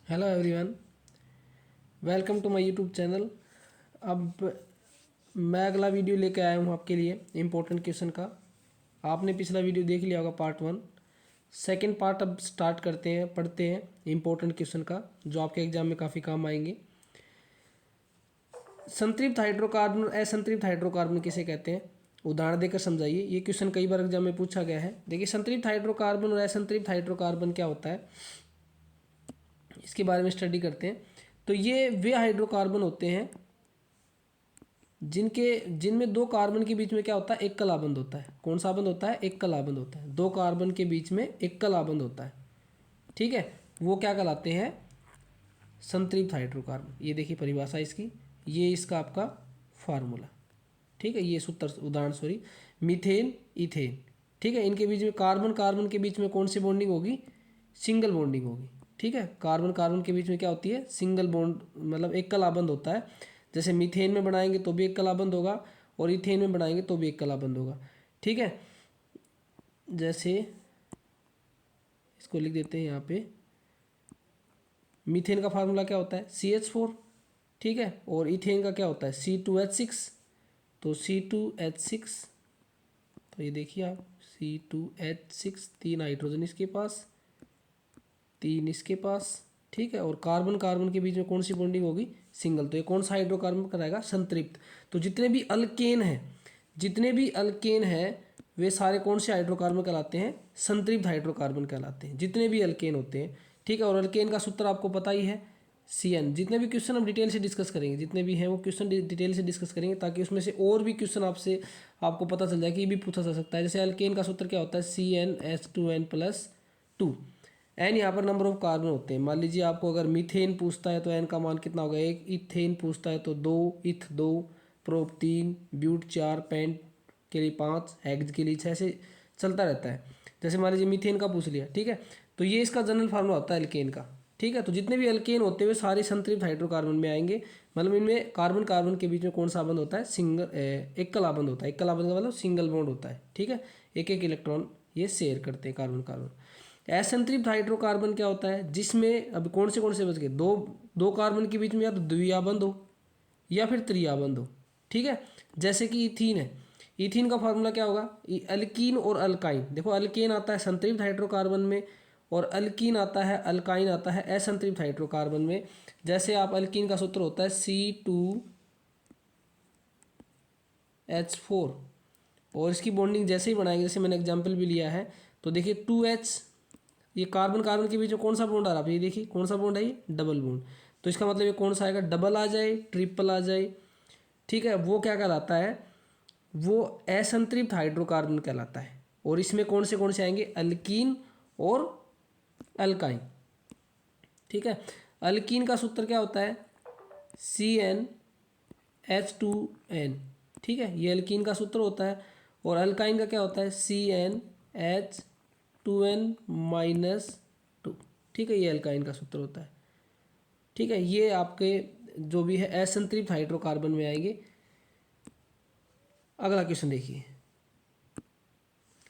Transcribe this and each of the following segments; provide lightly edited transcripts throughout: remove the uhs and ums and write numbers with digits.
Hello everyone, welcome to my YouTube channel. अब मैं अगला वीडियो लेके आया हूँ आपके लिए इम्पोर्टेंट क्वेश्चन का। आपने पिछला वीडियो देख लिया होगा पार्ट 1। सेकंड पार्ट अब स्टार्ट करते हैं, पढ़ते हैं इम्पोर्टेंट क्वेश्चन का जो आपके एग्जाम में काफ़ी काम आएंगे। संतृप्त हाइड्रोकार्बन और असंतृप्त हाइड्रोकार्बन किसे कहते हैं? उदाहरण देकर समझाइए। ये क्वेश्चन कई बार एग्जाम में पूछा गया है। देखिए, संतृप्त हाइड्रोकार्बन और असंतृप्त हाइड्रोकार्बन क्या होता है, इसके बारे में स्टडी करते हैं। तो ये वे हाइड्रोकार्बन होते हैं जिनमें दो कार्बन के बीच में क्या होता है, एक कलाबंध होता है। कौन सा बंध होता है? एक कलाबंध होता है। दो कार्बन के बीच में एक कलाबंध होता है, ठीक है। वो क्या कहलाते हैं? संतृप्त हाइड्रोकार्बन। ये देखिए परिभाषा इसकी, ये इसका आपका फार्मूला, ठीक है। ये सूत्र उदाहरण सॉरी मीथेन इथेन, ठीक है। इनके बीच में कार्बन कार्बन के बीच में कौन सी बॉन्डिंग होगी? सिंगल बॉन्डिंग होगी, ठीक है। कार्बन कार्बन के बीच में क्या होती है? सिंगल बॉन्ड, मतलब एक कलाबंध होता है। जैसे मीथेन में बनाएंगे तो भी एक कलाबंध होगा और इथेन में बनाएंगे तो भी एक कलाबंध होगा, ठीक है। जैसे इसको लिख देते हैं यहाँ पे, मीथेन का फार्मूला क्या होता है? CH4, ठीक है। और इथेन का क्या होता है? C2H6। तो C2H6, तो ये देखिए आप, C2H6, 3 हाइड्रोजन इसके पास, 3 इसके पास, ठीक है। और कार्बन कार्बन के बीच में कौन सी बॉन्डिंग होगी? सिंगल। तो ये कौन सा हाइड्रोकार्बन कराएगा? संतृप्त। तो जितने भी अल्केन हैं, जितने भी अल्केन हैं वे सारे कौन से हाइड्रोकार्बन कहलाते हैं? संतृप्त हाइड्रोकार्बन कहलाते हैं, जितने भी अल्केन होते हैं, ठीक है। और अल्केन का सूत्र आपको पता ही है, CN। जितने भी क्वेश्चन हम डिटेल से डिस्कस करेंगे, जितने भी हैं वो क्वेश्चन डिटेल से डिस्कस करेंगे, ताकि उसमें से और भी क्वेश्चन आपको पता चल जाए कि ये भी पूछा जा सकता है। जैसे अल्केन का सूत्र क्या होता है? CnH2n+2। एन यहाँ पर नंबर ऑफ कार्बन होते हैं। मान लीजिए आपको अगर मीथेन पूछता है तो एन का मान कितना होगा? 1। इथेन पूछता है तो 2, इथ 2, प्रोप 3, ब्यूट 4, पेंट के लिए 5, हेक्स के लिए 6, ऐसे चलता रहता है। जैसे मान लीजिए मीथेन का पूछ लिया, ठीक है। तो ये इसका जनरल फार्मूला होता है अल्केन का, ठीक है। तो जितने भी अल्केन होते हैं वे सारे संतृप्त हाइड्रोकार्बन में आएंगे। मतलब इनमें कार्बन कार्बन के बीच में कौन सा बंध होता है? एक कलाबंध होता है। एक कलाबंध का मतलब सिंगल बॉन्ड होता है, ठीक है। एक एक इलेक्ट्रॉन ये शेयर करते हैं कार्बन कार्बन। असंतृप्त हाइड्रोकार्बन क्या होता है? जिसमें अब कौन से बच गए? दो दो कार्बन के बीच में या तो द्विआबंध हो या फिर त्रिआबंध हो, ठीक है। जैसे कि इथीन है, इथीन का फार्मूला क्या होगा? अल्कीन और अल्काइन। देखो, अल्केन आता है संतृप्त हाइड्रोकार्बन में और अल्कीन आता है, अल्काइन आता है असंतृप्त हाइड्रोकार्बन में। जैसे आप अल्कीन का सूत्र होता है C2H4, और इसकी बॉन्डिंग जैसे ही बनाएंगे, जैसे मैंने एग्जाम्पल भी लिया है, तो देखिए 2H, ये कार्बन कार्बन के बीच में कौन सा बॉन्ड आ रहा है? ये देखिए कौन सा बॉन्ड है? ये डबल बॉन्ड। तो इसका मतलब ये कौन सा आएगा? डबल आ जाए, ट्रिपल आ जाए, ठीक है। वो क्या कहलाता है? वो असंतृप्त हाइड्रोकार्बन कहलाता है। और इसमें कौन से आएंगे? अल्कीन और अल्काइन, ठीक है। अल्कीन का सूत्र क्या होता है? CnH2n, ठीक है। ये अल्कीन का सूत्र होता है। और अल्काइन का क्या होता है? CnH2n-2, ठीक है। ये अल्काइन का सूत्र होता है, ठीक है। ये आपके जो भी है असंतृप्त हाइड्रोकार्बन में आएंगे। अगला क्वेश्चन देखिए।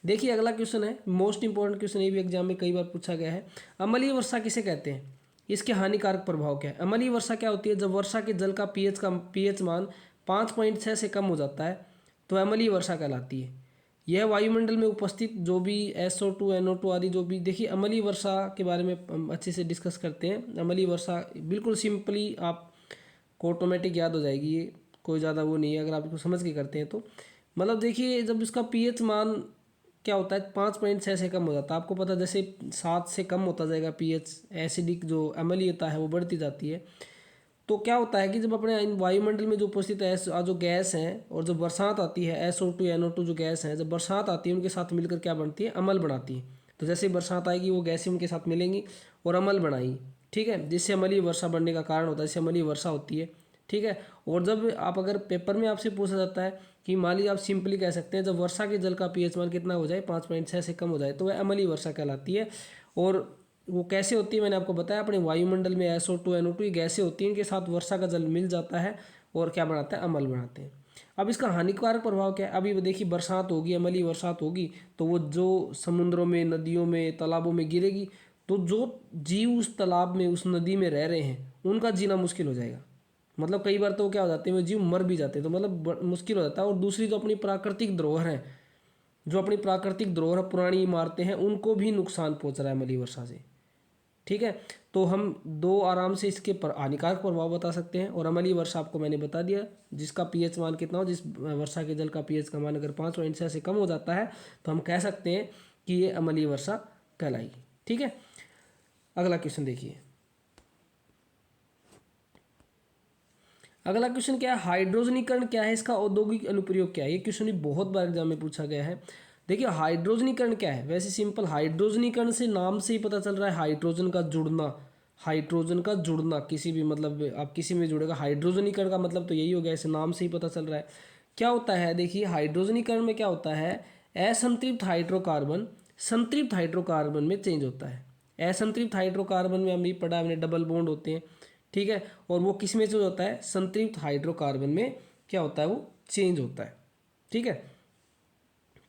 देखिए अगला क्वेश्चन है मोस्ट इंपॉर्टेंट क्वेश्चन, ये भी एग्जाम में कई बार पूछा गया है। अम्लीय वर्षा किसे कहते हैं? इसके हानिकारक प्रभाव क्या है? अम्लीय वर्षा क्या होती है? जब वर्षा के जल का पीएच मान 5.6 से कम हो जाता है तो अम्लीय वर्षा कहलाती है। यह वायुमंडल में उपस्थित जो भी SO2 NO2 आदि जो भी, देखिए अम्लीय वर्षा के बारे में हम अच्छे से डिस्कस करते हैं। अम्लीय वर्षा बिल्कुल सिंपली आपको ऑटोमेटिक याद हो जाएगी, ये कोई ज़्यादा वो नहीं है अगर आप इसको समझ के करते हैं तो। मतलब देखिए, जब इसका पीएच मान क्या होता है? 5.6 से कम हो जाता है। आपको पता है जैसे 7 से कम होता जाएगा पीएच, एसिडिक जो अम्लीयता है वो बढ़ती जाती है। तो क्या होता है कि जब अपने वायुमंडल में जो उपस्थित है जो गैस हैं, और जब बरसात आती है, SO2 NO2 जो गैस हैं, जब बरसात आती है उनके साथ मिलकर क्या बनती है? अम्ल बनाती है। तो जैसे ही बरसात आएगी वो गैसें उनके साथ मिलेंगी और अम्ल बनाएंगी, ठीक है। जिससे अम्लीय वर्षा बनने का कारण होता है, जिससे अम्लीय वर्षा होती है, ठीक है। और जब आप अगर पेपर में आपसे पूछा जाता है कि मान लीजिए, आप सिंपली कह सकते हैं जब वर्षा के जल का पीएच मान कितना हो जाए? 5.6 से कम हो जाए, तो वह अम्लीय वर्षा कहलाती है। और वो कैसे होती है मैंने आपको बताया, अपने वायुमंडल में SO2 NO2 ये गैसें होती हैं, इनके साथ वर्षा का जल मिल जाता है और क्या बनाता है? अम्ल बनाते हैं। अब इसका हानिकारक प्रभाव क्या है? अभी देखिए बरसात होगी, अम्लीय बरसात होगी, तो वो जो समुद्रों में, नदियों में, तालाबों में गिरेगी तो जो जीव उस तालाब में, उस नदी में रह रहे हैं, उनका जीना मुश्किल हो जाएगा। मतलब कई बार तो क्या हो जाते हैं, वो जीव मर भी जाते हैं, तो मतलब मुश्किल हो जाता है। और दूसरी जो अपनी प्राकृतिक धरोहर है, जो अपनी प्राकृतिक धरोहर पुरानी इमारतें हैं, उनको भी नुकसान पहुंच रहा है अम्लीय वर्षा से। ठीक है, तो हम दो आराम से इसके पर हानिकारक प्रभाव बता सकते हैं। और अम्लीय वर्षा आपको मैंने बता दिया, जिसका पीएच मान कितना हो, जिस वर्षा के जल का पीएच का मान अगर 5 से कम हो जाता है तो हम कह सकते हैं कि ये अम्लीय वर्षा कहलाएगी। ठीक है, अगला क्वेश्चन देखिए। अगला क्वेश्चन क्या है, हाइड्रोजनीकरण क्या है, इसका औद्योगिक अनुप्रयोग क्या है। ये क्वेश्चन भी बहुत बार एग्जाम में पूछा गया है। देखिए हाइड्रोजनीकरण क्या है, वैसे सिंपल, हाइड्रोजनीकरण से नाम से ही पता चल रहा है हाइड्रोजन का जुड़ना। हाइड्रोजन का जुड़ना किसी भी, मतलब आप किसी में जुड़ेगा, हाइड्रोजनीकरण का मतलब तो यही हो गया, ऐसे नाम से ही पता चल रहा है। क्या होता है, देखिए हाइड्रोजनीकरण में क्या होता है, असंतृप्त हाइड्रोकार्बन संतृप्त हाइड्रोकार्बन में चेंज होता है। असंतृप्त हाइड्रोकार्बन में हम भी पढ़ा हमने, डबल बॉन्ड होते हैं। ठीक है, और वो किस में चेंज होता है, संतृप्त हाइड्रोकार्बन में क्या होता है, वो चेंज होता है। ठीक है,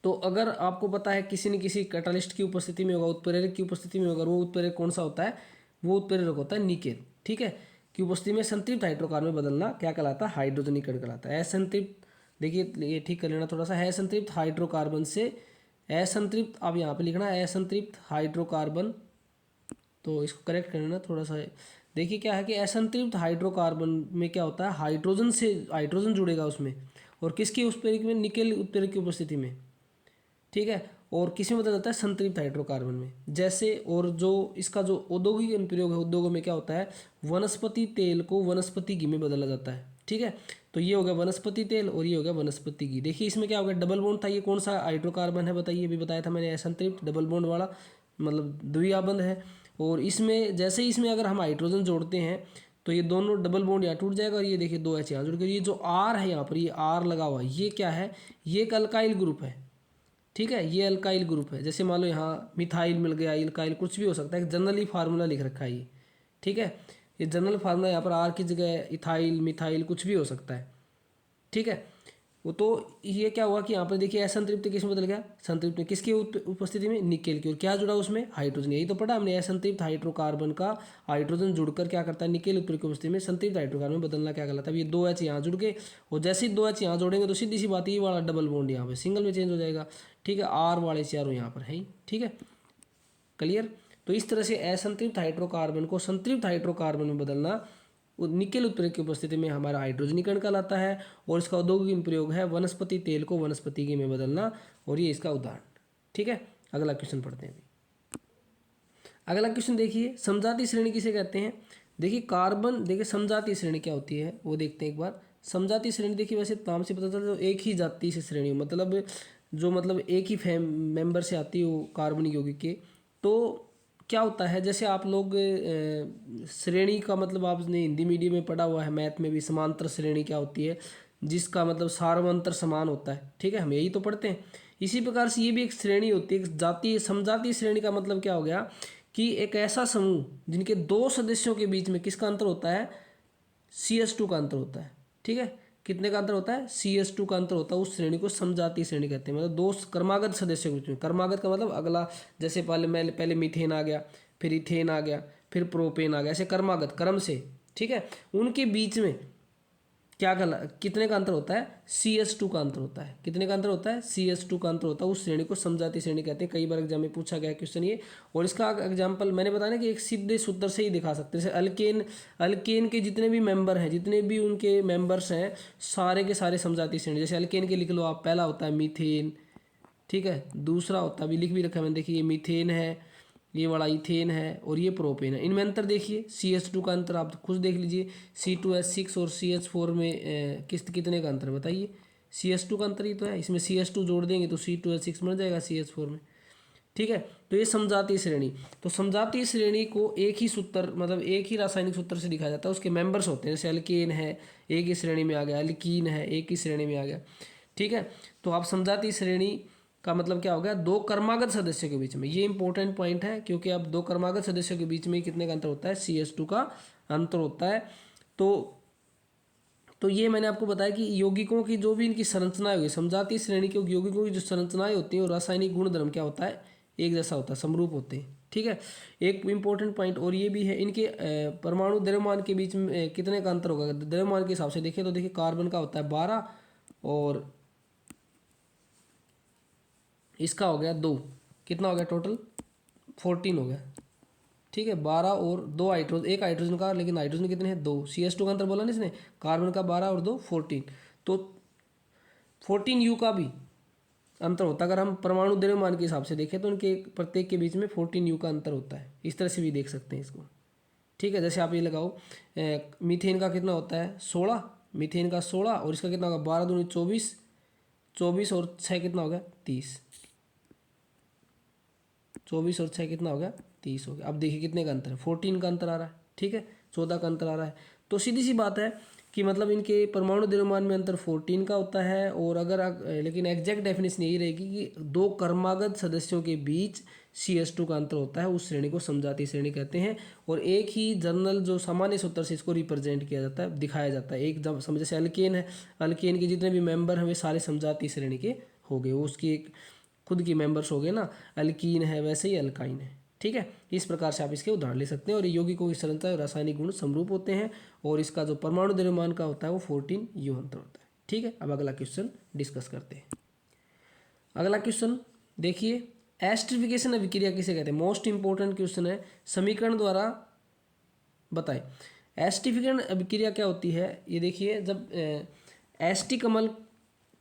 तो अगर आपको पता है किसी न किसी कैटालिस्ट की उपस्थिति में होगा, उत्प्रेरक की उपस्थिति में होगा, वो उत्प्रेरक कौन सा होता है, वो उत्प्रेरक होता है निकेल। ठीक है, की उपस्थिति में संतृप्त हाइड्रोकार्बन में बदलना क्या कहलाता है, हाइड्रोजनीकरण कहलाता है। असंतृप्त, देखिए ये ठीक कर लेना थोड़ा सा, है असंतृप्त हाइड्रोकार्बन से असंतृप्त, अब यहाँ पे लिखना है असंतृप्त हाइड्रोकार्बन, तो इसको करेक्ट कर लेना थोड़ा सा। देखिए क्या है कि असंतृप्त हाइड्रोकार्बन में क्या होता है, हाइड्रोजन से हाइड्रोजन जुड़ेगा उसमें, और किसकी उत्प्रेरक में, निकेल उत्प्रेरक की उपस्थिति में। ठीक है, और किस में बदल जाता है, संतृप्त हाइड्रोकार्बन में। जैसे, और जो इसका जो औद्योगिक अनुप्रयोग है, उद्योगों में क्या होता है, वनस्पति तेल को वनस्पति घी में बदला जाता है। ठीक है, तो ये हो गया वनस्पति तेल और ये हो गया वनस्पति घी। देखिए इसमें क्या हो गया, डबल बॉन्ड था, ये कौन सा हाइड्रोकार्बन है बताइए, अभी बताया था मैंने, असंतृप्त डबल बॉन्ड वाला, मतलब द्विआबंध है। और इसमें जैसे ही इसमें अगर हम हाइड्रोजन जोड़ते हैं तो ये दोनों डबल बॉन्ड यहाँ टूट जाएगा, और ये देखिए दो एच यहाँ जुड़ गए। ये जो आर है यहाँ पर, ये आर लगा हुआ है, ये क्या है, ये एक अल्काइल ग्रुप है। ठीक है, ये अल्काइल ग्रुप है। जैसे मान लो यहाँ मिथाइल मिल गया, इल्काइल कुछ भी हो सकता है, जनरली फार्मूला लिख रखा है ये। ठीक है, ये जनरल फार्मूला, यहाँ पर आर की जगह इथाइल मिथाइल कुछ भी हो सकता है। ठीक है, वो तो ये क्या हुआ कि यहाँ पर देखिए असंतृप्त किस में बदल गया, संतृप्त में, किसकी उपस्थिति में, निकेल की। और क्या जुड़ा उसमें, हाइड्रोजन। यही तो पढ़ा हमने, असंतृप्त हाइड्रोकार्बन का हाइड्रोजन जुड़कर क्या करता है, निकेल उत्प्रेरक की उपस्थिति में संतृप्त हाइड्रोकार्बन में बदलना क्या कहलाता है। ये दो एच यहाँ जुड़ गए, और जैसे ही दो एच यहाँ जोड़ेंगे तो सीधी सी बात, ये वाला डबल बॉन्ड यहाँ पे सिंगल में चेंज हो जाएगा। ठीक है, आर वाले चारों यहाँ पर है। ठीक है, क्लियर। तो इस तरह से असंतृप्त हाइड्रोकार्बन को संतृप्त हाइड्रोकार्बन में बदलना निकेल उत्प्रेरक की उपस्थिति में हमारा हाइड्रोजनीकरण कहलाता है। और इसका औद्योगिक प्रयोग है वनस्पति तेल को वनस्पति घी में बदलना, और ये इसका उदाहरण। ठीक है, अगला क्वेश्चन पढ़ते हैं। अगला क्वेश्चन देखिए, समजातीय श्रेणी किसे कहते हैं। देखिए कार्बन, देखिए समजातीय श्रेणी क्या होती है वो देखते हैं एक बार। समजातीय श्रेणी देखिए, वैसे नाम से पता चलता है एक ही जाति से श्रेणी, मतलब जो मतलब एक ही मेंबर से आती है वो कार्बनिक यौगिक के। तो क्या होता है, जैसे आप लोग श्रेणी का मतलब आपने हिंदी मीडियम में पढ़ा हुआ है, मैथ में भी, समांतर श्रेणी क्या होती है, जिसका मतलब सार्वंतर समान होता है। ठीक है, हम यही तो पढ़ते हैं। इसी प्रकार से ये भी एक श्रेणी होती है, एक जातीय समजातीय श्रेणी का मतलब क्या हो गया कि एक ऐसा समूह जिनके दो सदस्यों के बीच में किसका अंतर होता है, CH2 का अंतर होता है। ठीक है, कितने का अंतर होता है, CH2 का अंतर होता है, उस श्रेणी को समजातीय श्रेणी कहते हैं। मतलब दो क्रमागत सदस्यों के बीच में, क्रमागत का मतलब अगला, जैसे पहले मीथेन आ गया, फिर इथेन आ गया, फिर प्रोपेन आ गया, ऐसे क्रमागत क्रम से। ठीक है, उनके बीच में क्या कितने का अंतर होता है, CH2 का अंतर होता है। कितने का अंतर होता है, CH2 का अंतर होता है, उस श्रेणी को समजातीय श्रेणी कहते हैं। कई बार एग्जाम में पूछा गया क्वेश्चन ये। और इसका एग्जाम्पल मैंने बताया ना कि एक सीधे सूत्र से ही दिखा सकते हैं। जैसे अल्केन के जितने भी मेंबर हैं, जितने भी उनके मेंबर्स हैं, सारे के सारे समजातीय श्रेणी। जैसे अल्केन के लिख लो आप, पहला होता है मीथेन। ठीक है, दूसरा होता है, अभी लिख भी रखा है मैंने, देखिए ये मीथेन है, ये वाला इथेन है, और ये प्रोपेन है। इनमें अंतर देखिए, CH2 का अंतर आप खुद देख लीजिए, C2H6 और CH4 में कितने का अंतर बताइए। CH2 का अंतर ही तो है, इसमें CH2 जोड़ देंगे तो C2H6 बन जाएगा CH4 में। ठीक है, तो ये समजातीय श्रेणी। तो समजातीय श्रेणी को एक ही सूत्र, मतलब एक ही रासायनिक सूत्र से दिखाया जाता है। उसके मेंबर्स होते हैं, जैसे अल्केन है एक ही श्रेणी में आ गया, अल्कीन है एक ही श्रेणी में आ गया। ठीक है, तो आप समजातीय श्रेणी का मतलब क्या हो गया, दो क्रमागत सदस्यों के बीच में। ये इंपॉर्टेंट पॉइंट है, क्योंकि अब दो क्रमागत सदस्यों के बीच में कितने का अंतर होता है, CH2 का अंतर होता है। तो ये मैंने आपको बताया कि यौगिकों की जो भी इनकी संरचनाएं हुई, समजातीय श्रेणी के यौगिकों की जो संरचनाएं होती हैं, और रासायनिक गुणधर्म क्या होता है, एक जैसा होता है, समरूप होते हैं। ठीक है। एक इम्पोर्टेंट पॉइंट और ये भी है, इनके परमाणु द्रव्यमान के बीच में कितने का अंतर होगा। द्रव्यमान के हिसाब से देखें तो देखिए कार्बन का होता है 12 और इसका हो गया 2, कितना हो गया टोटल 14 हो गया। ठीक है, 12 और 2 हाइड्रोजन, एक हाइड्रोजन का, लेकिन हाइड्रोजन कितने हैं 2, CH2 का अंतर बोला ना इसने, कार्बन का 12 और 2 14, तो 14U का भी अंतर होता है। अगर हम परमाणु द्रव्यमान के हिसाब से देखें तो उनके प्रत्येक के बीच में 14U का अंतर होता है। इस तरह से भी देख सकते हैं इसको। ठीक है, जैसे आप ये लगाओ, मीथेन का कितना होता है 16, मीथेन का 16 और इसका कितना होगा 12 दूनी 24, 24 और 6 कितना हो गया 30, 24 और 6 कितना हो गया 30 हो गया। अब देखिए कितने का अंतर है, 14 का अंतर आ रहा है। ठीक है, 14 का अंतर आ रहा है। तो सीधी सी बात है कि मतलब इनके परमाणु द्रव्यमान में अंतर 14 का होता है। और अगर लेकिन एग्जैक्ट डेफिनेशन यही रहेगी कि दो क्रमागत सदस्यों के बीच CH2 का अंतर होता है, उस श्रेणी को समझाती श्रेणी कहते हैं। और एक ही जर्नल जो सामान्य सूत्र से इसको रिप्रेजेंट किया जाता है, दिखाया जाता है। एक जब समझ, जैसे अल्केन है, अल्केन के जितने भी मेंबर हैं वे सारे समझाती श्रेणी के हो गए, वो उसकी एक खुद की मेंबर्स हो गए ना। अल्कीन है वैसे ही अल्काइन है। ठीक है, इस प्रकार से आप इसके उदाहरण ले सकते हैं। और यौगिकों की संरचना और रासायनिक गुण समरूप होते हैं और इसका जो परमाणु द्रव्यमान का होता है वो 14U अंतर होता है। ठीक है, अब अगला क्वेश्चन डिस्कस करते हैं। अगला क्वेश्चन देखिए, एस्टरिफिकेशन अभिक्रिया किसे कहते हैं। मोस्ट इंपॉर्टेंट क्वेश्चन है, समीकरण द्वारा बताएं। एस्टरिफिकेशन अभिक्रिया क्या होती है, ये देखिए, जब एस्टिक अम्ल,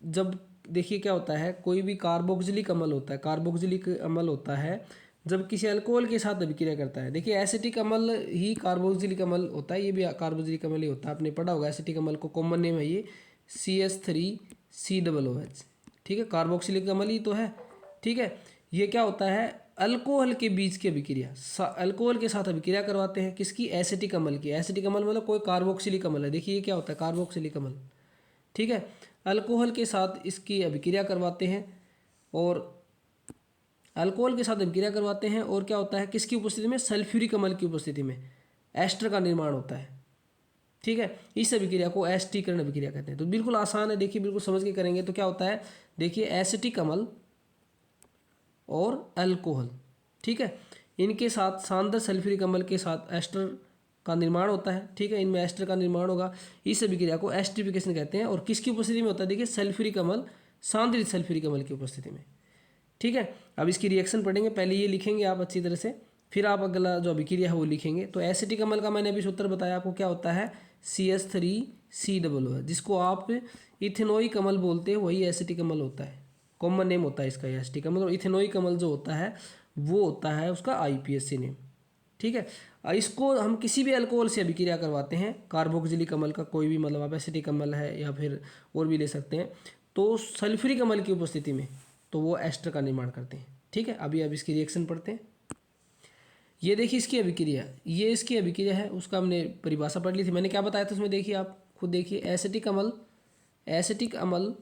जब देखिए क्या होता है, कोई भी कार्बोक्सिलिक अम्ल होता है, कार्बोक्सिलिक अम्ल होता है जब किसी अल्कोहल के साथ अभिक्रिया करता है। देखिए एसिटिक अम्ल ही कार्बोक्सिलिक अम्ल होता है, ये भी कार्बोक्सिलिक अम्ल ही होता है। आपने पढ़ा होगा एसिटिक अम्ल को, कॉमन नेम है ये CH3COOH। ठीक है, कार्बोक्सिलिक अम्ल ही तो है। ठीक है, ये क्या होता है, अल्कोहल के बीच की अभिक्रिया, अल्कोहल के साथ अभिक्रिया करवाते हैं किसकी, एसिटिक अम्ल की। एसिटिक अम्ल मतलब कोई कार्बोक्सिलिक अम्ल है। देखिए ये क्या होता है, कार्बोक्सिलिक अम्ल। ठीक है, अल्कोहल के साथ इसकी अभिक्रिया करवाते हैं और अल्कोहल के साथ अभिक्रिया करवाते हैं और क्या होता है, किसकी उपस्थिति में, सल्फ्यूरिक अम्ल की उपस्थिति में एस्टर का निर्माण होता है। ठीक है, इस अभिक्रिया को एस्टीकरण अभिक्रिया कहते हैं। तो बिल्कुल आसान है, देखिए बिल्कुल समझ के करेंगे तो क्या होता है, देखिए एसिटिक अम्ल और अल्कोहल, ठीक है, इनके साथ सांद्र सल्फ्यूरिक अम्ल के साथ एस्टर का निर्माण होता है। ठीक है, इनमें एस्टर का निर्माण होगा, इस अभिक्रिया को एस्टरिफिकेशन कहते हैं। और किसकी उपस्थिति में होता है, देखिए सल्फ्यूरिक अम्ल, सांद्रित सल्फ्यूरिक अम्ल की उपस्थिति में। ठीक है, अब इसकी रिएक्शन पढ़ेंगे, पहले ये लिखेंगे आप अच्छी तरह से, फिर आप अगला जो अभिक्रिया है वो लिखेंगे। तो एसिटिक अम्ल का मैंने अभी सूत्र बताया आपको, क्या होता है CH3COO है, जिसको आप इथेनोइक अम्ल बोलते हैं, वही एसिटिक अम्ल होता है, कॉमन नेम होता है इसका एसिटिक अम्ल। और इथेनोइक अम्ल जो होता है वो होता है उसका IPSC नेम। ठीक है, इसको हम किसी भी अल्कोहल से अभिक्रिया करवाते हैं, कार्बोक्सिलिक अम्ल का कोई भी, मतलब आप एसिटिक अम्ल है या फिर और भी ले सकते हैं, तो सल्फ्यूरिक अम्ल की उपस्थिति में तो वो एस्टर का निर्माण करते हैं। ठीक है, अभी अब इसकी रिएक्शन पढ़ते हैं। ये देखिए इसकी अभिक्रिया, ये इसकी अभिक्रिया है, उसका हमने परिभाषा पढ़ ली थी, मैंने क्या बताया था उसमें, देखिए आप खुद देखिए, एसिटिक अम्ल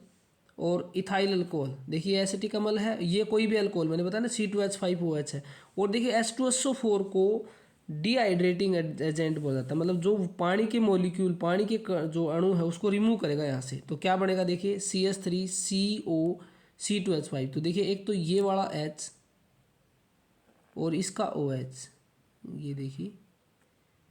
और इथाइल अल्कोहल। देखिए एसिटिक अम्ल है, ये कोई भी अल्कोहल, मैंने बताया ना C2H5OH है। और देखिए H2SO4 को डिहाइड्रेटिंग एजेंट बोला जाता है, मतलब जो पानी के मॉलिक्यूल, पानी के जो अणु है उसको रिमूव करेगा यहाँ से। तो क्या बनेगा, देखिए CH3CO C2H5। तो देखिए एक तो ये वाला H और इसका OH, ये देखिए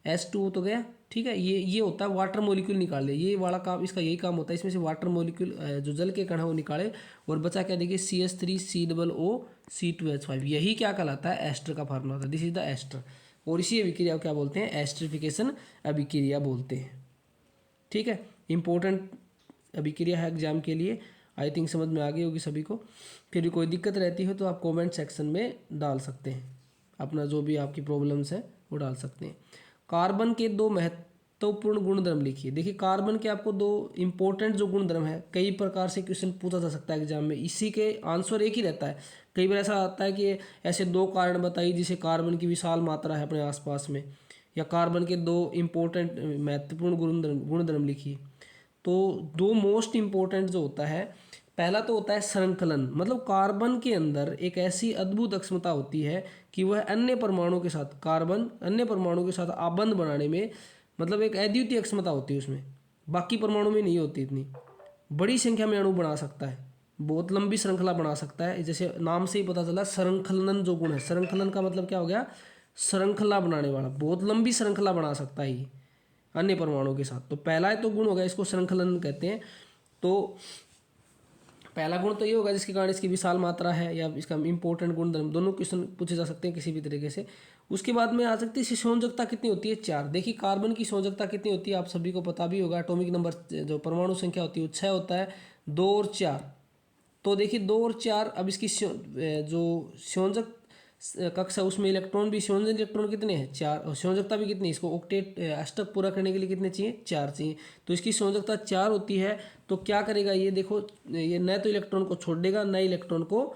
H2O तो गया। ठीक है, ये होता है वाटर मॉलिक्यूल निकाल ले, ये वाला काम, इसका यही काम होता है, इसमें से वाटर मॉलिक्यूल जो जल के कण है वो निकाले, और बचा क्या, देखिए CH3COO C2H5। यही क्या कहलाता है, एस्टर का फार्मूला होता है, दिस इज द एस्टर। और इसी अभिक्रिया को क्या बोलते हैं, एस्टरिफिकेशन अभिक्रिया बोलते हैं। ठीक है, इंपॉर्टेंट अभिक्रिया है एग्जाम के लिए, आई थिंक समझ में आ गई होगी सभी को। फिर भी कोई दिक्कत रहती हो तो आप कमेंट सेक्शन में डाल सकते हैं, अपना जो भी आपकी प्रॉब्लम्स है वो डाल सकते हैं। कार्बन के दो महत्वपूर्ण गुणधर्म लिखिए। देखिए कार्बन के आपको दो इंपॉर्टेंट जो गुणधर्म है, कई प्रकार से क्वेश्चन पूछा जा सकता है एग्जाम में, इसी के आंसर एक ही रहता है। कई बार ऐसा आता है कि ऐसे दो कारण बताइए जिसे कार्बन की विशाल मात्रा है अपने आसपास में, या कार्बन के दो इम्पोर्टेंट महत्वपूर्ण गुणधर्म लिखिए। तो दो मोस्ट इम्पोर्टेंट जो होता है, पहला तो होता है श्रृंखलन, मतलब कार्बन के अंदर एक ऐसी अद्भुत अक्षमता होती है कि वह अन्य परमाणु के साथ, कार्बन अन्य परमाणु के साथ आबंध बनाने में, मतलब एक अद्वितीय अक्षमता होती है उसमें, बाकी परमाणु में नहीं होती। इतनी बड़ी संख्या में अणु बना सकता है, बहुत लंबी श्रृंखला बना सकता है। जैसे नाम से ही पता चला, श्रृंखलन जो गुण है, श्रृंखलन का मतलब क्या हो गया, श्रृंखला बनाने वाला, बहुत लंबी श्रृंखला बना सकता है ये अन्य परमाणुओं के साथ। तो पहला तो गुण होगा, इसको श्रृंखलन कहते हैं। तो पहला गुण तो ये होगा जिसके कारण इसकी विशाल मात्रा है, या इसका इंपॉर्टेंट गुणधर्म, दोनों क्वेश्चन पूछे जा सकते हैं किसी भी तरीके से। उसके बाद में आ सकती है इसकी संयोजकता कितनी होती है, 4। देखिए कार्बन की संयोजकता कितनी होती है आप सभी को पता भी होगा, एटॉमिक नंबर जो परमाणु संख्या होती है वो 6 होता है, 2 और 4। तो देखिए 2 और 4, अब इसकी जो संयोजक कक्ष है उसमें इलेक्ट्रॉन भी, संयोजन इलेक्ट्रॉन कितने हैं, 4, और संयोजकता भी कितनी, इसको ऑक्टेट अष्टक पूरा करने के लिए कितने चाहिए, 4 चाहिए। तो इसकी संयोजकता 4 होती है। तो क्या करेगा ये, देखो ये न तो इलेक्ट्रॉन को छोड़ देगा न इलेक्ट्रॉन को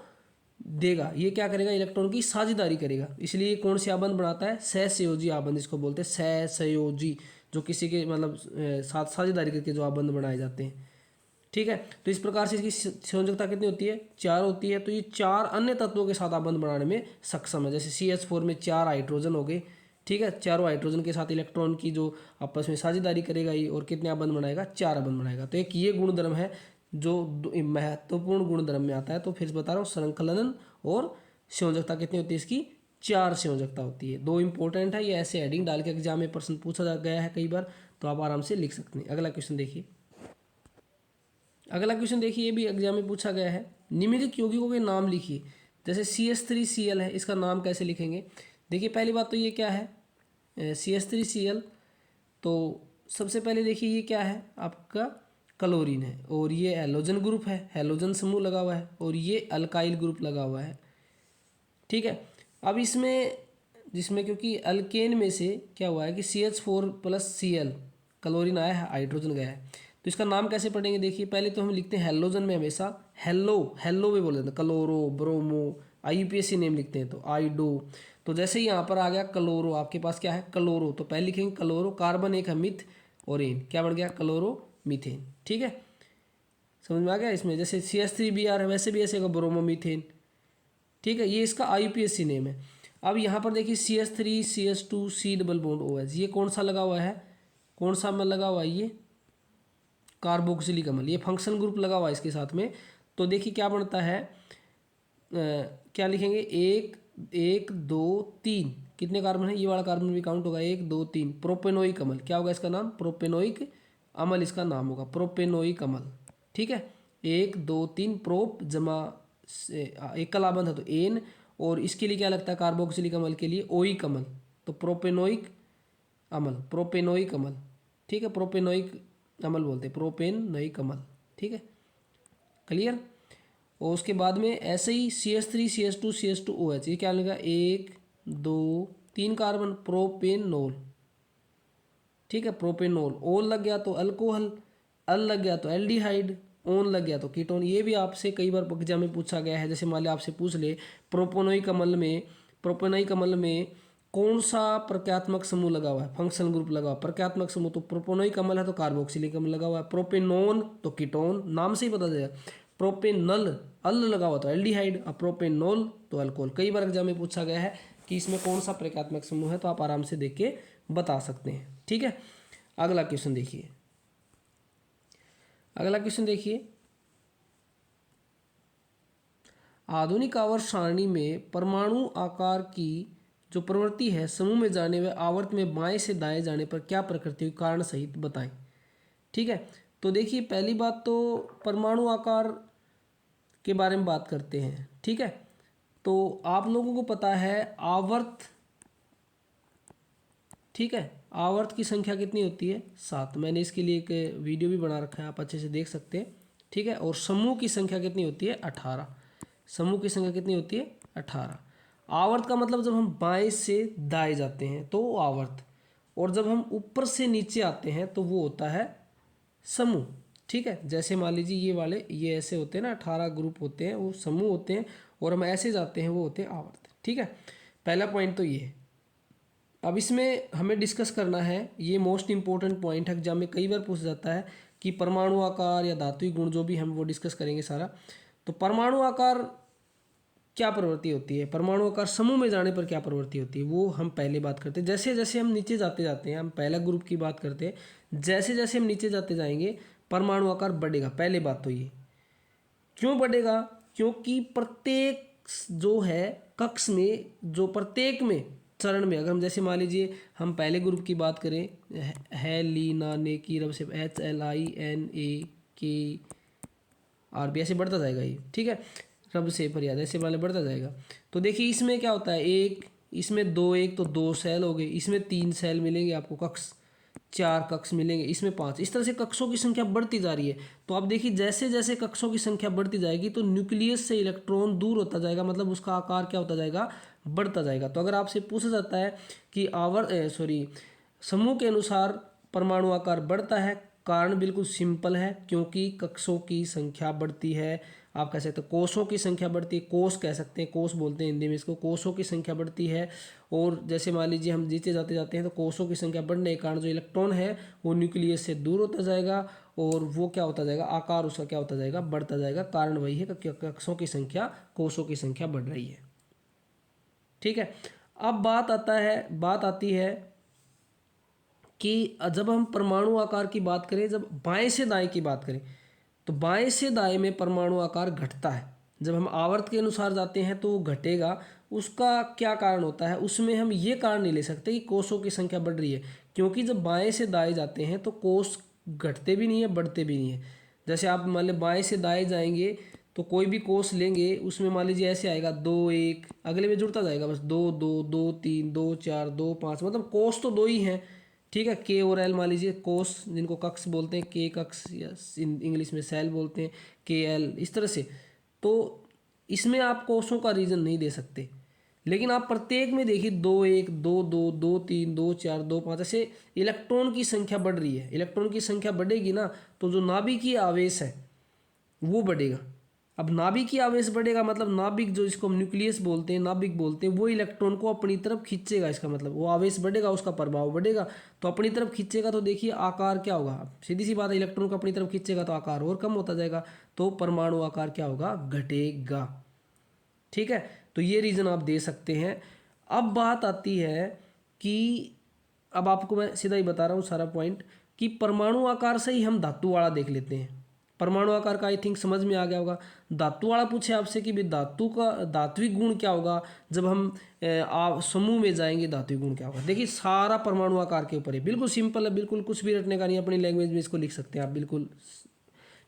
देगा, ये क्या करेगा, इलेक्ट्रॉन की साझेदारी करेगा। इसलिए कौन से आबंध बनाता है, सहसंयोजी आबंध इसको बोलते हैं, सहसंयोजी, जो किसी के मतलब साथ साझेदारी करके जो आबंध बनाए जाते हैं। ठीक है, तो इस प्रकार से इसकी संयोजकता कितनी होती है, 4 होती है। तो ये 4 अन्य तत्वों के साथ आबंध बनाने में सक्षम है। जैसे CH4 में 4 हाइड्रोजन हो गए, ठीक है, चारों हाइड्रोजन के साथ इलेक्ट्रॉन की जो आपस में साझेदारी करेगा ये, और कितने आबंध बनाएगा, 4 आबंध बनाएगा। तो एक ये गुणधर्म है जो महत्वपूर्ण गुणधर्म में आता है। तो फिर बता रहा हूँ, श्रृंखलन और संयोजकता कितनी होती है इसकी, 4 संयोजकता होती है। 2 इंपॉर्टेंट है, ये ऐसे हेडिंग डाल के एग्जाम में प्रश्न पूछा गया है कई बार, तो आप आराम से लिख सकते हैं। अगला क्वेश्चन देखिए, अगला क्वेश्चन देखिए, ये भी एग्जाम में पूछा गया है। निम्नलिखित यौगिकों के नाम लिखिए। जैसे CH3Cl है, इसका नाम कैसे लिखेंगे। देखिए पहली बात तो ये क्या है, CH3Cl, तो सबसे पहले देखिए ये क्या है आपका, क्लोरीन है, और ये हैलोजन ग्रुप है, हैलोजन समूह लगा हुआ है, और ये अल्काइल ग्रुप लगा हुआ है। ठीक है, अब इसमें जिसमें क्योंकि अल्केन में से क्या हुआ है कि CH4+Cl क्लोरीन आया है, हाइड्रोजन गया है, तो इसका नाम कैसे पढ़ेंगे। देखिए पहले तो हम लिखते हैं हैलोजन में हमेशा हेलो भी बोल देते हैं, क्लोरो, ब्रोमो, IUPAC नेम लिखते हैं तो आइडो। तो जैसे ही यहाँ पर आ गया क्लोरो, आपके पास क्या है, क्लोरो, तो पहले लिखेंगे क्लोरो, कार्बन एक है मिथ, और एन क्या बन गया, क्लोरो मीथेन। ठीक है, समझ में आ गया। इसमें जैसे CH3Br है, वैसे भी ऐसे होगा ब्रोमो मीथेन। ठीक है, ये इसका IUPAC नेम है। अब यहाँ पर देखिए CH3 CH2 C double bond OH, ये कौन सा लगा हुआ है, कौन सा में लगा हुआ है, ये कार्बोक्सिलिक अम्ल, ये फंक्शनल ग्रुप लगा हुआ है इसके साथ में। तो देखिए क्या बनता है, क्या लिखेंगे, 1 2 3, कितने कार्बन है, ये वाला कार्बन भी काउंट होगा, 1 2 3, प्रोपेनोइक अम्ल, क्या होगा इसका नाम, प्रोपेनोइक अम्ल इसका नाम होगा, प्रोपेनोइक अम्ल। ठीक है, 1 2 3 प्रोप जमा एक कलाबंध है तो एन, और इसके लिए क्या लगता है कार्बोक्सिलिक अम्ल के लिए, ओइक अम्ल, तो प्रोपेनोइक अम्ल, प्रोपेनोइक अम्ल। ठीक है, प्रोपेनोइक अम्ल बोलते हैं, प्रोपेनोइक अम्ल। ठीक है, क्लियर। और उसके बाद में ऐसे ही CH3 CH2 CH2OH, ये क्या लगा, 1 2 3 कार्बन, प्रोपेनोल। ठीक है, प्रोपेनोल, ओल लग गया तो अल्कोहल, अल लग गया तो एल्डिहाइड, ओन लग गया तो कीटोन। ये भी आपसे कई बार एग्जाम में पूछा गया है। जैसे मान लिया आपसे पूछ ले, प्रोपेनोइक अम्ल में कौन सा प्रक्रियात्मक समूह लगा हुआ है, फंक्शनल ग्रुप लगा हुआ है, प्रक्रियात्मक समूह, तो प्रोपेनोइक अम्ल है तो कार्बोक्सिलिक अम्ल लगा हुआ है, प्रोपेनोन तो कीटोन, नाम से ही पता चलेगा, प्रोपेनल अल लगा हुआ तो एल्डिहाइड, अब प्रोपेनोल तो अल्कोहल। कई बार एग्जाम में पूछा गया है कि इसमें कौन सा प्रक्रियात्मक समूह है, तो आप आराम से देख के बता सकते हैं। ठीक है, अगला क्वेश्चन देखिए, अगला क्वेश्चन देखिए, आधुनिक आवर्त सारणी में परमाणु आकार की जो प्रवृत्ति है, समूह में जाने व आवर्त में बाएं से दाएं जाने पर क्या प्रकृति हुई, कारण सहित बताएं। ठीक है, तो देखिए पहली बात तो परमाणु आकार के बारे में बात करते हैं। ठीक है, तो आप लोगों को पता है आवर्त, ठीक है, आवर्त की संख्या कितनी होती है, 7। मैंने इसके लिए एक वीडियो भी बना रखा है, आप अच्छे से देख सकते हैं। ठीक है, और समूह की संख्या कितनी होती है, 18। समूह की संख्या कितनी होती है, 18। आवर्त का मतलब जब हम बाएं से दाएं जाते हैं तो वो आवर्त, और जब हम ऊपर से नीचे आते हैं तो वो होता है समूह। ठीक है, जैसे मान लीजिए ये वाले, ये ऐसे होते हैं ना, 18 ग्रुप होते हैं, वो समूह होते हैं, और हम ऐसे जाते हैं वो होते हैं आवर्त। ठीक है, पहला पॉइंट तो ये है। अब इसमें हमें डिस्कस करना है, ये मोस्ट इंपॉर्टेंट पॉइंट है, एग्जाम में कई बार पूछा जाता है कि परमाणु आकार या धात्विक गुण, जो भी हम वो डिस्कस करेंगे सारा। तो परमाणु आकार क्या प्रवृत्ति होती है, परमाणु आकार समूह में जाने पर क्या प्रवृत्ति होती है, वो हम पहले बात करते हैं। जैसे जैसे हम नीचे जाते जाते हैं, हम पहला ग्रुप की बात करते हैं, जैसे जैसे हम नीचे जाते जाएंगे परमाणु आकार बढ़ेगा, पहले बात तो ये। क्यों बढ़ेगा? क्योंकि प्रत्येक जो है कक्ष में, जो प्रत्येक में चरण में, अगर हम जैसे मान लीजिए हम पहले ग्रुप की बात करें, है ली ना ने की रब से HLINAKRB ऐसे बढ़ता जाएगा ये, ठीक है, रब से फरियाद ऐसे वाले बढ़ता जाएगा। तो देखिए इसमें क्या होता है, एक इसमें दो, एक तो दो सेल हो गए, इसमें 3 सेल मिलेंगे आपको कक्ष, 4 कक्ष मिलेंगे, इसमें 5, इस तरह से कक्षों की संख्या बढ़ती जा रही है। तो आप देखिए जैसे जैसे कक्षों की संख्या बढ़ती जाएगी तो न्यूक्लियस से इलेक्ट्रॉन दूर होता जाएगा, मतलब उसका आकार क्या होता जाएगा, बढ़ता जाएगा। तो अगर आपसे पूछा जाता है कि समूह के अनुसार परमाणु आकार बढ़ता है, कारण बिल्कुल सिंपल है, क्योंकि कक्षों की संख्या बढ़ती है। आप कह सकते हैं कोषों की संख्या बढ़ती है, कोष कह सकते हैं, कोष बोलते हैं हिंदी में इसको, कोषों की संख्या बढ़ती है। और जैसे मान लीजिए हम नीचे जाते जाते हैं तो कोषों की संख्या बढ़ने के कारण जो इलेक्ट्रॉन है वो न्यूक्लियस से दूर होता जाएगा और वो क्या होता जाएगा, आकार उसका क्या होता जाएगा, बढ़ता जाएगा। कारण वही है कि कक्षों की संख्या, कोषों की संख्या बढ़ रही है। ठीक है, अब बात आती है कि जब हम परमाणु आकार की बात करें, जब बाएं से दाएं की बात करें, तो बाएं से दाएं में परमाणु आकार घटता है। जब हम आवर्त के अनुसार जाते हैं तो वो घटेगा। उसका क्या कारण होता है, उसमें हम ये कारण नहीं ले सकते कि कोषों की संख्या बढ़ रही है, क्योंकि जब बाएं से दाएं जाते हैं तो कोष घटते भी नहीं है, बढ़ते भी नहीं है। जैसे आप मान लीजिए बाएं से दाएं जाएंगे तो कोई भी कोष लेंगे, उसमें मान लीजिए ऐसे आएगा 2 1, अगले में जुड़ता जाएगा बस 2 2 2 3 2 4 2 5, मतलब कोष तो 2 ही हैं। ठीक है, के और एल मान लीजिए कोष, जिनको कक्ष बोलते हैं, के कक्ष या इंग्लिश में सेल बोलते हैं, के एल, इस तरह से। तो इसमें आप कोषों का रीजन नहीं दे सकते, लेकिन आप प्रत्येक में देखिए 2 1 2 2 2 3 2 4 2 5, ऐसे इलेक्ट्रॉन की संख्या बढ़ रही है। इलेक्ट्रॉन की संख्या बढ़ेगी ना तो जो नाभिकीय आवेश है वो बढ़ेगा। अब नाभिकीय आवेश बढ़ेगा मतलब नाभिक, जो इसको हम न्यूक्लियस बोलते हैं, नाभिक बोलते हैं, वो इलेक्ट्रॉन को अपनी तरफ खींचेगा। इसका मतलब वो आवेश बढ़ेगा, उसका प्रभाव बढ़ेगा, तो अपनी तरफ खींचेगा। तो देखिए आकार क्या होगा, सीधी सी बात है, इलेक्ट्रॉन को अपनी तरफ खींचेगा तो आकार और कम होता जाएगा, तो परमाणु आकार क्या होगा, घटेगा। ठीक है, तो ये रीज़न आप दे सकते हैं। अब बात आती है कि अब आपको मैं सीधा ही बता रहा हूँ सारा पॉइंट, कि परमाणु आकार से ही हम धातु वाला देख लेते हैं। परमाणु आकार का आई थिंक समझ में आ गया होगा। धातु वाला पूछे आपसे कि भाई धातु का धात्विक गुण क्या होगा, जब हम समूह में जाएंगे धात्विक गुण क्या होगा। देखिए सारा परमाणु आकार के ऊपर है, बिल्कुल सिंपल है, बिल्कुल कुछ भी रटने का नहीं, अपनी लैंग्वेज में इसको लिख सकते हैं आप बिल्कुल।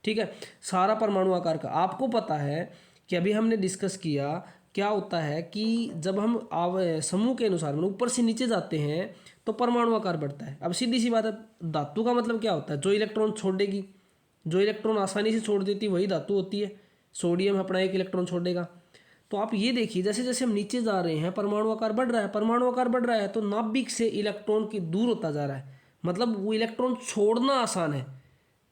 ठीक है, सारा परमाणु आकार का आपको पता है कि अभी हमने डिस्कस किया क्या होता है कि जब हम समूह के अनुसार मतलब ऊपर से नीचे जाते हैं तो परमाणु आकार बढ़ता है। अब सीधी सी बात है, धातु का मतलब क्या होता है, जो इलेक्ट्रॉन छोड़ेगी, जो इलेक्ट्रॉन आसानी से छोड़ देती है वही धातु होती है। सोडियम अपना 1 इलेक्ट्रॉन छोड़ देगा। तो आप ये देखिए जैसे जैसे हम नीचे जा रहे हैं परमाणु आकार बढ़ रहा है, परमाणु आकार बढ़ रहा है तो नाभिक से इलेक्ट्रॉन की दूर होता जा रहा है, मतलब वो इलेक्ट्रॉन छोड़ना आसान है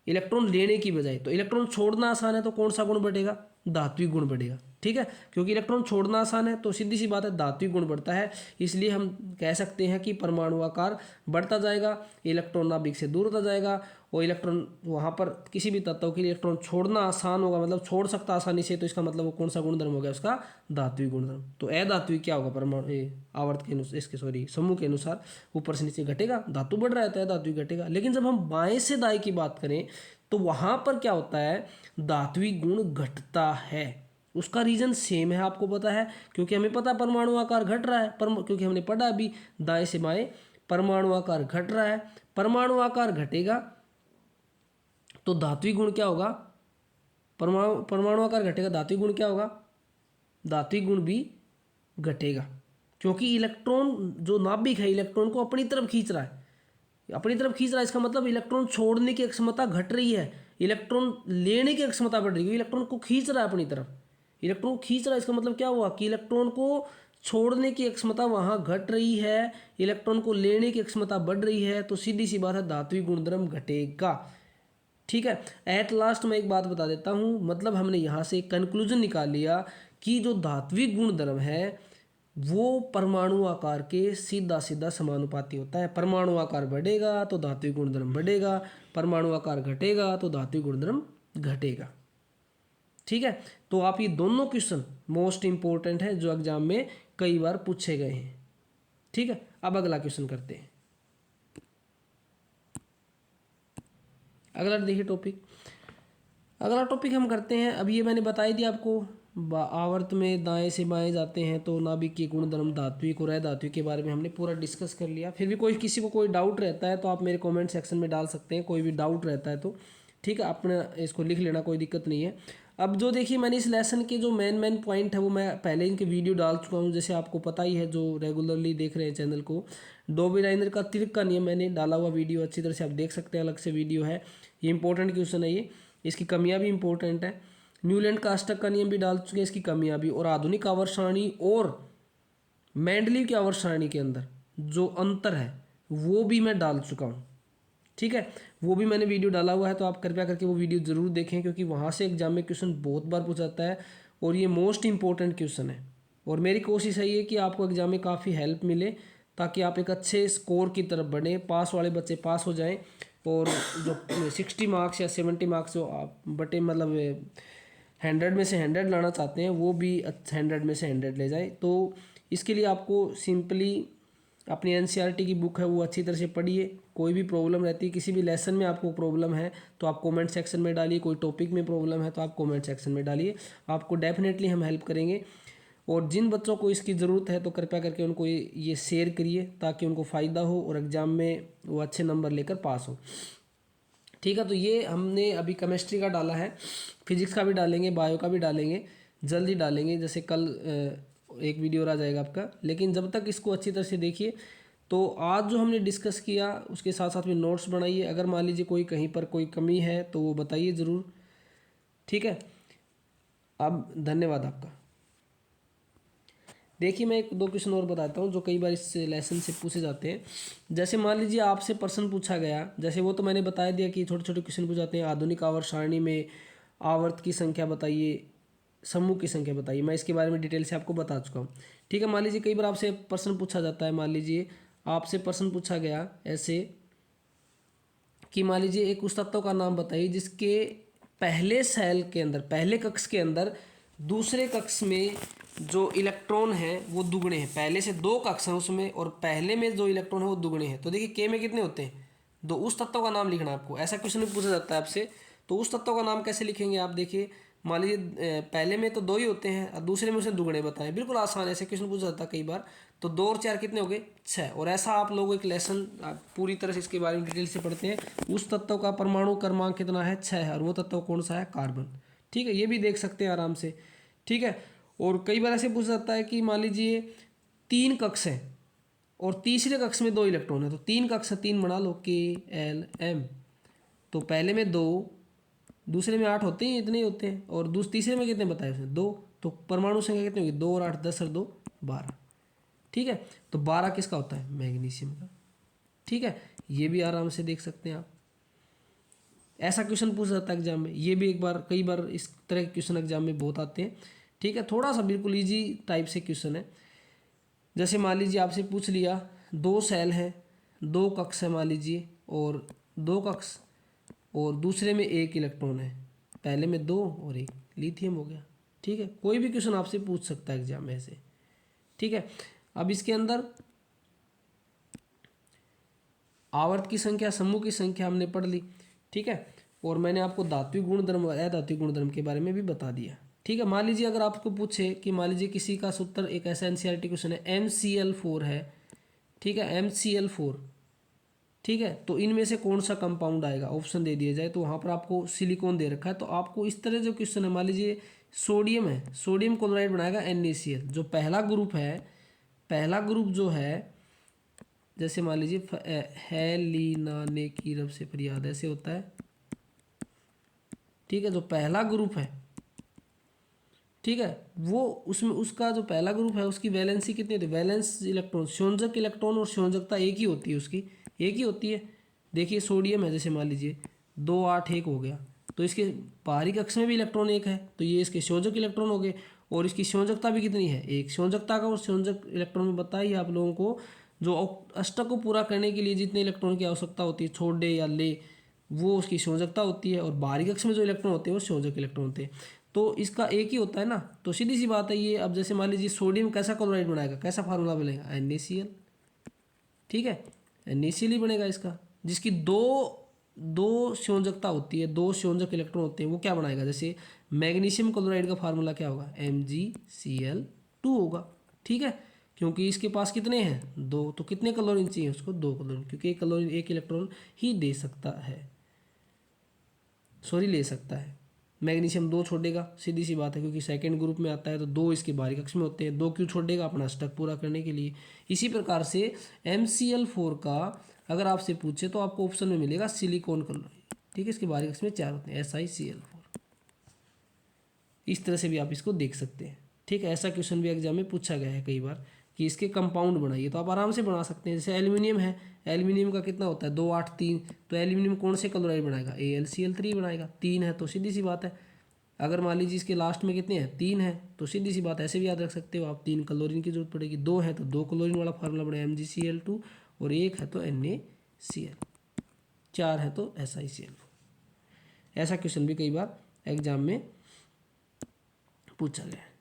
इलेक्ट्रॉन लेने की बजाय। तो इलेक्ट्रॉन छोड़ना आसान है तो कौन सा गुण बढ़ेगा, धात्विक गुण बढ़ेगा। ठीक है, क्योंकि इलेक्ट्रॉन छोड़ना आसान है तो सीधी सी बात है धात्विक गुण बढ़ता है। इसलिए हम कह सकते हैं कि परमाणु आकार बढ़ता जाएगा, इलेक्ट्रॉन नाभिक से दूर होता जाएगा और इलेक्ट्रॉन वहाँ पर किसी भी तत्व के लिए इलेक्ट्रॉन छोड़ना आसान होगा, मतलब छोड़ सकता आसानी से, तो इसका मतलब वो कौन सा गुणधर्म हो गया उसका, धात्विक गुणधर्म। तो अधात्विक क्या होगा, परमाणु आवर्त के अनुसार, इसके समूह के अनुसार ऊपर से नीचे घटेगा, धातु बढ़ रहा है तो अधात्विक घटेगा। लेकिन जब हम बाएं से दाएं की बात करें तो वहां पर क्या होता है, धात्विक गुण घटता है। उसका रीजन सेम है, आपको पता है, क्योंकि हमें पता है परमाणु आकार घट रहा है, क्योंकि हमने पढ़ा अभी दाएं से बाएं, परमाणु आकार घट रहा है। परमाणु आकार घटेगा तो धात्विक गुण क्या होगा, परमाणु आकार घटेगा, धात्विक गुण क्या होगा, धात्विक गुण भी घटेगा, क्योंकि इलेक्ट्रॉन जो नाभिक है इलेक्ट्रॉन को अपनी तरफ खींच रहा है, अपनी तरफ खींच रहा है। इसका मतलब इलेक्ट्रॉन छोड़ने की क्षमता घट रही है, इलेक्ट्रॉन लेने की क्षमता बढ़ रही है। इलेक्ट्रॉन को खींच रहा है अपनी तरफ, इलेक्ट्रॉन खींच रहा है, इसका मतलब क्या हुआ कि इलेक्ट्रॉन को छोड़ने की क्षमता वहाँ घट रही है, इलेक्ट्रॉन को लेने की क्षमता बढ़ रही है। तो सीधी सी बात है धात्विक गुणधर्म घटेगा। ठीक है, एट लास्ट मैं एक बात बता देता हूँ, मतलब हमने यहाँ से एक कंक्लूजन निकाल लिया कि जो धात्विक गुणधर्म है वो परमाणु आकार के सीधा सीधा समानुपाती होता है। परमाणु आकार बढ़ेगा तो धात्विक गुणधर्म बढ़ेगा, परमाणु आकार घटेगा तो धात्विक गुणधर्म घटेगा। ठीक है, तो आप ये दोनों क्वेश्चन मोस्ट इंपॉर्टेंट है जो एग्जाम में कई बार पूछे गए हैं। ठीक है, अब अगला क्वेश्चन करते हैं। अगला देखिए टॉपिक, अगला टॉपिक हम करते हैं, अब ये मैंने बताई दिया आपको, आवर्त में दाएं से बाएं जाते हैं तो नाभिकीय गुणधर्म, धात्विक और अधात्विक के बारे में हमने पूरा डिस्कस कर लिया। फिर भी कोई किसी को कोई डाउट रहता है तो आप मेरे कमेंट सेक्शन में डाल सकते हैं, कोई भी डाउट रहता है तो ठीक है, आपने इसको लिख लेना, कोई दिक्कत नहीं है। अब जो देखिए मैंने इस लेसन के जो मेन पॉइंट है वो मैं पहले इनके वीडियो डाल चुका हूँ, जैसे आपको पता ही है जो रेगुलरली देख रहे हैं चैनल को। डॉबी राइनर का तिर्क का नियम मैंने डाला हुआ वीडियो, अच्छी तरह से आप देख सकते हैं, अलग से वीडियो है, ये इंपॉर्टेंट क्वेश्चन है, ये इसकी कमियां भी इंपॉर्टेंट है। न्यूलैंड का अष्टक का नियम भी डाल चुके हैं, इसकी कमियां भी, और आधुनिक आवर्त सारणी और मेंडलीव की आवर्त सारणी के अंदर जो अंतर है वो भी मैं डाल चुका हूँ, ठीक है, वो भी मैंने वीडियो डाला हुआ है, तो आप कृपया करके वो वीडियो ज़रूर देखें, क्योंकि वहाँ से एग्जाम में क्वेश्चन बहुत बार पूछा जाता है और ये मोस्ट इंपॉर्टेंट क्वेश्चन है। और मेरी कोशिश है ये कि आपको एग्जाम में काफ़ी हेल्प मिले, ताकि आप एक अच्छे स्कोर की तरफ बढ़ें, पास वाले बच्चे पास हो जाएं, और जो 60 मार्क्स या 70 मार्क्स जो आप बटे मतलब 100 में से 100 लाना चाहते हैं वो भी 100 में से 100 ले जाए। तो इसके लिए आपको सिंपली अपनी एनसीईआरटी की बुक है वो अच्छी तरह से पढ़िए। कोई भी प्रॉब्लम रहती है, किसी भी लेसन में आपको प्रॉब्लम है तो आप कमेंट सेक्शन में डालिए, कोई टॉपिक में प्रॉब्लम है तो आप कमेंट सेक्शन में डालिए, आपको डेफिनेटली हम हेल्प करेंगे। और जिन बच्चों को इसकी ज़रूरत है तो कृपया करके उनको ये शेयर करिए, ताकि उनको फ़ायदा हो और एग्ज़ाम में वो अच्छे नंबर लेकर पास हो, ठीक है। तो ये हमने अभी केमिस्ट्री का डाला है, फिजिक्स का भी डालेंगे, बायो का भी डालेंगे, जल्दी डालेंगे, जैसे कल एक वीडियो और आ जाएगा आपका। लेकिन जब तक इसको अच्छी तरह से देखिए, तो आज जो हमने डिस्कस किया उसके साथ साथ में नोट्स बनाइए, अगर मान लीजिए कोई कहीं पर कोई कमी है तो वो बताइए ज़रूर, ठीक है। अब धन्यवाद आपका। देखिए मैं एक दो क्वेश्चन और बताता हूँ जो कई बार इस लेसन से पूछे जाते हैं। जैसे मान लीजिए आपसे प्रश्न पूछा गया, जैसे वो तो मैंने बता दिया कि छोटे छोटे क्वेश्चन पूछ जाते हैं, आधुनिक आवर्त सारणी में आवर्त की संख्या बताइए, समूह की संख्या बताइए, मैं इसके बारे में डिटेल से आपको बता चुका हूँ, ठीक है। मान लीजिए कई बार आपसे प्रश्न पूछा जाता है, मान लीजिए आपसे प्रश्न पूछा गया ऐसे कि मान लीजिए एक उस तत्व का नाम बताइए जिसके पहले सेल के अंदर, पहले कक्ष के अंदर दूसरे कक्ष में जो इलेक्ट्रॉन है वो दुगने हैं, पहले से 2 कक्ष हैं उसमें और पहले में जो इलेक्ट्रॉन है वो दुगने हैं। तो देखिए के में कितने होते हैं, 2, उस तत्व का नाम लिखना है आपको। ऐसा क्वेश्चन भी पूछा जाता है आपसे, तो उस तत्व का नाम कैसे लिखेंगे आप देखिए, मान लीजिए पहले में तो 2 ही होते हैं और दूसरे में उसे दुगने बताएं, बिल्कुल आसान, ऐसे क्वेश्चन पूछा जाता है कई बार। तो 2 और 4 कितने हो गए, 6। और ऐसा आप लोग एक लेसन पूरी तरह से इसके बारे में डिटेल से पढ़ते हैं, उस तत्व का परमाणु क्रमांक कितना है, 6 है, और वो तत्व कौन सा है, कार्बन, ठीक है। ये भी देख सकते हैं आराम से, ठीक है। और कई बार ऐसे पूछा जाता है कि मान लीजिए 3 कक्ष हैं और तीसरे कक्ष में 2 इलेक्ट्रॉन है, तो 3 कक्ष 3 बना लो, K L M, तो पहले में 2, दूसरे में 8 होते हैं, इतने ही होते हैं, और तीसरे में कितने बताए उसने, 2, तो परमाणु संख्या कितनी होगी, 2 और 8 10 और 2 12, ठीक है। तो 12 किसका होता है, मैग्नीशियम का, ठीक है। ये भी आराम से देख सकते हैं आप, ऐसा क्वेश्चन पूछा जाता है एग्जाम में, ये भी एक बार कई बार इस तरह के क्वेश्चन एग्जाम में बहुत आते हैं, ठीक है। थोड़ा सा बिल्कुल इजी टाइप से क्वेश्चन है। जैसे मान लीजिए आपसे पूछ लिया 2 सेल हैं, 2 कक्ष है मान लीजिए, और 2 कक्ष और दूसरे में 1 इलेक्ट्रॉन है, पहले में 2 और 1 लिथियम हो गया, ठीक है। कोई भी क्वेश्चन आपसे पूछ सकता है एग्जाम में ऐसे, ठीक है। अब इसके अंदर आवर्त की संख्या, समूह की संख्या हमने पढ़ ली, ठीक है। और मैंने आपको धात्विक गुणधर्म और अधात्विक गुणधर्म के बारे में भी बता दिया, ठीक है। मान लीजिए अगर आपको पूछे कि मान लीजिए किसी का सूत्र, एक ऐसा एनसीईआरटी क्वेश्चन है, MCl4 है, ठीक है, MCl4, ठीक है। तो इनमें से कौन सा कंपाउंड आएगा, ऑप्शन दे दिया जाए, तो वहाँ पर आपको सिलिकॉन दे रखा है, तो आपको इस तरह जो क्वेश्चन है, मान लीजिए सोडियम है, सोडियम क्लोराइड बनाएगा NaCl, जो पहला ग्रुप है, पहला ग्रुप जो है, जैसे मान लीजिए हेलिना ने की रब से फरियाद, ऐसे होता है, ठीक है। जो पहला ग्रुप है, ठीक है, वो उसमें उसका जो पहला ग्रुप है उसकी वैलेंसी कितनी होती है, वैलेंस इलेक्ट्रॉन, संयोजक इलेक्ट्रॉन और संयोजकता एक ही होती है, उसकी एक ही होती है। देखिए सोडियम है, जैसे मान लीजिए 2 8 1 हो गया, तो इसके बाहरी कक्ष में भी इलेक्ट्रॉन 1 है, तो ये इसके संयोजक इलेक्ट्रॉन हो गए, और इसकी संयोजकता भी कितनी है, 1। संयोजकता का और संयोजक इलेक्ट्रॉन में बताइए आप लोगों को, जो अष्टक को पूरा करने के लिए जितने इलेक्ट्रॉन की आवश्यकता होती है, छोड़ दे या ले, वो उसकी संयोजकता होती है, और बाहरी कक्ष में जो इलेक्ट्रॉन होते हैं वो संयोजक इलेक्ट्रॉन होते हैं, तो इसका एक ही होता है ना। तो सीधी सी बात है ये। अब जैसे मान लीजिए सोडियम कैसा क्लोराइड बनाएगा, कैसा फार्मूला बनेगा, NaCl, ठीक है, NaCl ही बनेगा इसका, जिसकी 2 दो संयोजकता होती है, दो संयोजक इलेक्ट्रॉन होते हैं, वो क्या बनाएगा? जैसे मैग्नीशियम क्लोराइड का फार्मूला क्या होगा? MgCl2 होगा, ठीक है, क्योंकि इसके पास कितने हैं? दो, तो कितने क्लोरीन चाहिए उसको? दो क्लोरीन, क्योंकि एक क्लोरीन एक इलेक्ट्रॉन ही दे सकता है, सॉरी ले सकता है। मैग्नीशियम दो छोड़ेगा, सीधी सी बात है, क्योंकि सेकंड ग्रुप में आता है, तो दो इसके बाहरी कक्ष में होते हैं, दो क्यों छोड़ेगा? अपना स्टक पूरा करने के लिए। इसी प्रकार से MCl4 का अगर आपसे पूछे तो आपको ऑप्शन में मिलेगा सिलिकॉन क्लोराइड, ठीक है, इसके बाहरी कक्ष में चार होते हैं, SiCl4। इस तरह से भी आप इसको देख सकते हैं, ठीक है। ऐसा क्वेश्चन भी एग्जाम में पूछा गया है कई बार कि इसके कंपाउंड बनाइए, तो आप आराम से बना सकते हैं। जैसे एल्यूमिनियम है, एल्यूमिनियम का कितना होता है? 2 8 3, तो एल्यूमिनियम कौन से क्लोराइड बनाएगा? AlCl3 बनाएगा, तीन है तो सीधी सी बात है। अगर मान लीजिए इसके लास्ट में कितने हैं? तीन है, तो सीधी सी बात ऐसे भी याद रख सकते हो आप, तीन क्लोरीन की जरूरत पड़ेगी। दो है तो दो क्लोरीन वाला फार्मूला बनेगा MgCl2, और एक है तो NaCl, चार है तो SiCl4। ऐसा क्वेश्चन भी कई बार एग्जाम में पूछा गया है,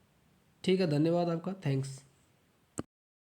ठीक है। धन्यवाद आपका, थैंक्स।